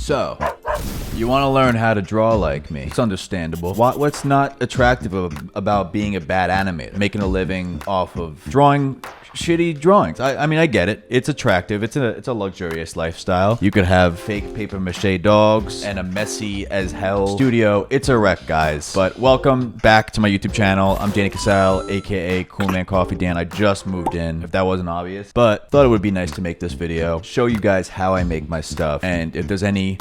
So, you want to learn how to draw like me. It's understandable. What's not attractive about being a bad animator? Making a living off of drawing shitty drawings. I mean, I get it. It's attractive. It's a luxurious lifestyle. You could have fake paper mache dogs and a messy as hell studio. It's a wreck, guys. But welcome back to my YouTube channel. I'm Danny Casale, aka Coolman Coffeedan. I just moved in, if that wasn't obvious. But thought it would be nice to make this video, show you guys how I make my stuff, and if there's any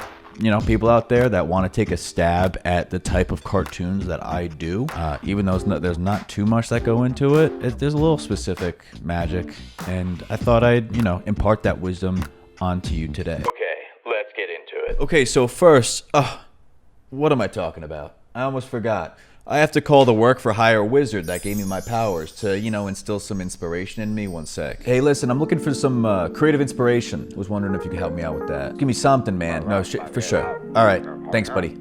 people out there that want to take a stab at the type of cartoons that I do, even though there's not too much that go into it, there's a little specific magic, and I thought I'd, impart that wisdom onto you today. Okay, let's get into it. Okay, so first, what am I talking about? I almost forgot. I have to call the work for hire wizard that gave me my powers to, instill some inspiration in me. One sec. Hey, listen, I'm looking for some creative inspiration. Was wondering if you could help me out with that. Give me something, man. No, for sure. All right. Thanks, buddy.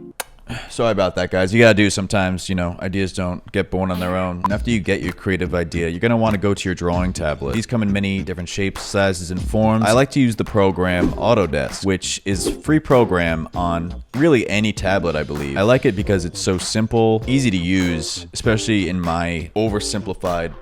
Sorry about that, guys. You gotta do sometimes, ideas don't get born on their own. And after you get your creative idea, you're gonna want to go to your drawing tablet. These come in many different shapes, sizes, and forms. I like to use the program Autodesk, which is a free program on really any tablet, I believe. I like it because it's so simple, easy to use, especially in my oversimplified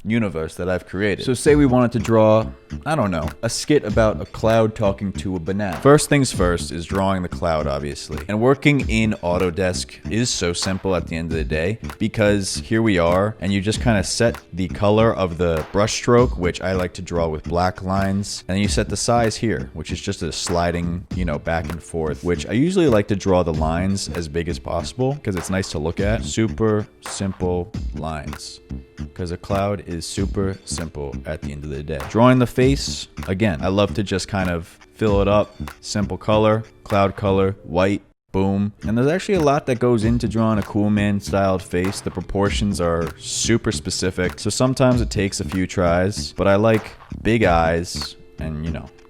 universe that I've created. So say we wanted to draw, I don't know, a skit about a cloud talking to a banana. First things first is drawing the cloud, obviously. And working in Autodesk is so simple at the end of the day, because here we are, and you just kind of set the color of the brush stroke, which I like to draw with black lines, and then you set the size here, which is just a sliding, back and forth, which I usually like to draw the lines as big as possible, because it's nice to look at. Super simple lines, because a cloud is super simple at the end of the day. Drawing the face, again, I love to just kind of fill it up. Simple color, cloud color, white, boom. And there's actually a lot that goes into drawing a Coolman styled face. The proportions are super specific, so sometimes it takes a few tries, but I like big eyes and,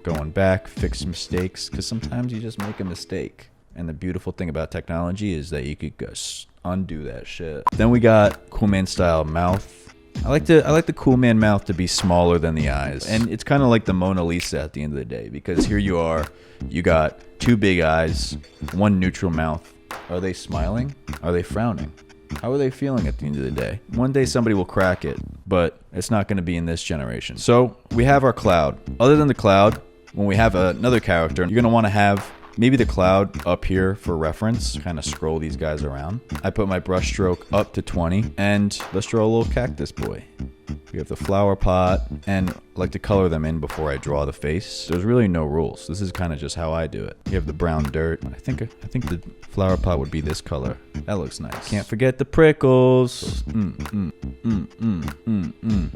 going back, fix mistakes, because sometimes you just make a mistake. And the beautiful thing about technology is that you could just undo that shit. Then we got Coolman style mouth. I like the Coolman mouth to be smaller than the eyes, and it's kind of like the Mona Lisa at the end of the day, because here you are, you got two big eyes, one neutral mouth. Are they smiling? Are they frowning? How are they feeling at the end of the day? One day somebody will crack it, but it's not going to be in this generation. So we have our cloud. Other than the cloud, when we have another character, you're going to want to have maybe the cloud up here for reference, kind of scroll these guys around. I put my brush stroke up to 20, and let's draw a little cactus boy. We have the flower pot, and I like to color them in before I draw the face. There's really no rules. This is kind of just how I do it. You have the brown dirt. I think the flower pot would be this color. That looks nice. Can't forget the prickles.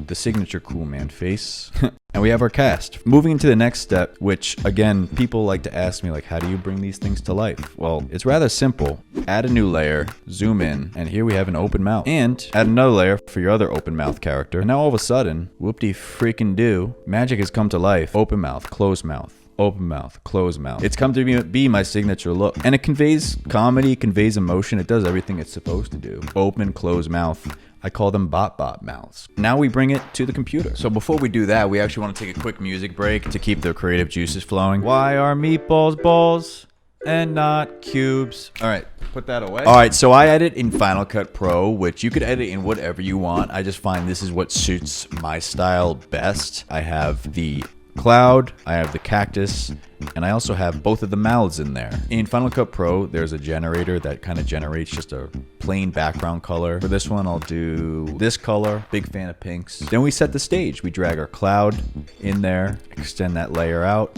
The signature Coolman face. And we have our cast. Moving into the next step, which again, people like to ask me, like, how do you bring these things to life? Well, it's rather simple. Add a new layer, zoom in, and here we have an open mouth. And add another layer for your other open mouth character. And now all of a sudden, whoop-de-freaking-do, magic has come to life. Open mouth, closed mouth. Open mouth, closed mouth. It's come to be my signature look. And it conveys comedy, conveys emotion. It does everything it's supposed to do. Open, closed mouth. I call them bot mouths. Now we bring it to the computer. So before we do that, we actually want to take a quick music break to keep the creative juices flowing. Why are meatballs balls and not cubes? All right, put that away. All right, so I edit in Final Cut Pro, which you could edit in whatever you want. I just find this is what suits my style best. I have the cloud, I have the cactus, and I also have both of the mouths in there. In Final Cut Pro, there's a generator that kind of generates just a plain background color. For this one, I'll do this color. Big fan of pinks. Then we set the stage. We drag our cloud in there, extend that layer out.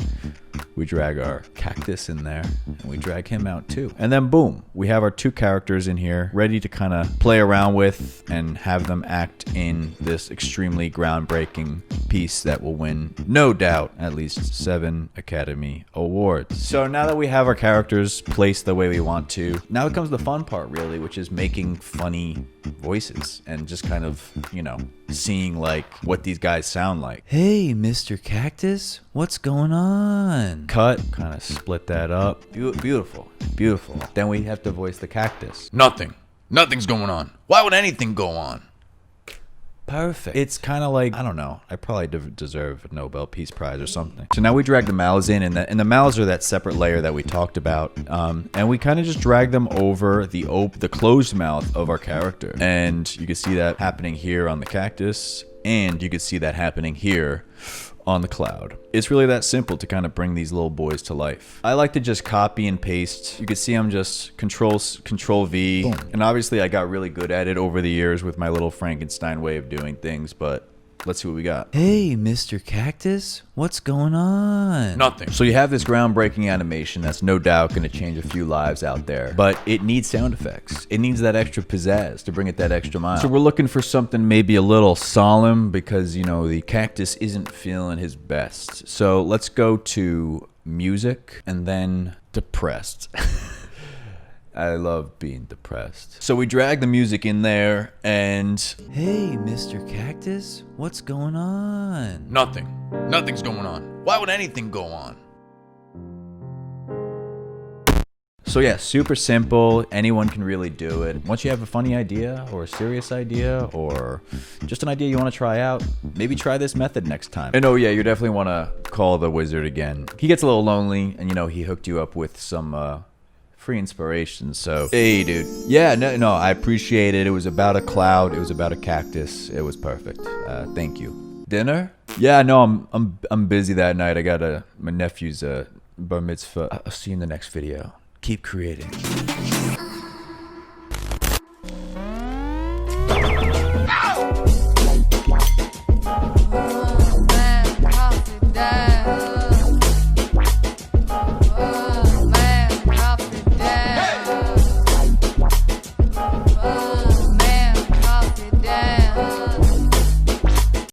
We drag our cactus in there, and we drag him out too. And then boom, we have our two characters in here ready to kind of play around with and have them act in this extremely groundbreaking piece that will win, no doubt, at least 7 Academy Awards. So now that we have our characters placed the way we want to, now it comes the fun part really, which is making funny voices and just kind of, seeing like what these guys sound like. Hey, Mr. Cactus, what's going on? Cut, kind of split that up. Beautiful. Then we have to voice the cactus. Nothing's going on. Why would anything go on? perfect. It's kind of like, I don't know, I probably deserve a Nobel Peace Prize or something. So now we drag the mouths in, and the mouths are that separate layer that we talked about, and we kind of just drag them over the closed mouth of our character. And you can see that happening here on the cactus, and you can see that happening here on the cloud. It's really that simple to kind of bring these little boys to life. I like to just copy and paste. You can see I'm just control V. Boom. And obviously I got really good at it over the years with my little Frankenstein way of doing things, but let's see what we got. Hey, Mr. Cactus, what's going on? Nothing. So you have this groundbreaking animation that's no doubt going to change a few lives out there, but it needs sound effects. It needs that extra pizzazz to bring it that extra mile. So we're looking for something maybe a little solemn because, you know, the cactus isn't feeling his best. So let's go to music and then depressed. I love being depressed. So we drag the music in there and... Hey, Mr. Cactus, what's going on? Nothing. Nothing's going on. Why would anything go on? So yeah, super simple. Anyone can really do it. Once you have a funny idea or a serious idea or just an idea you want to try out, maybe try this method next time. And oh yeah, you definitely want to call the wizard again. He gets a little lonely and, you know, he hooked you up with some... free inspiration. So hey dude, yeah, no, I appreciate it. It was about a cloud, it was about a cactus, it was perfect. Thank you. Dinner? Yeah, no, I'm busy that night. I got my nephew's bar mitzvah. I'll see you in the next video. Keep creating.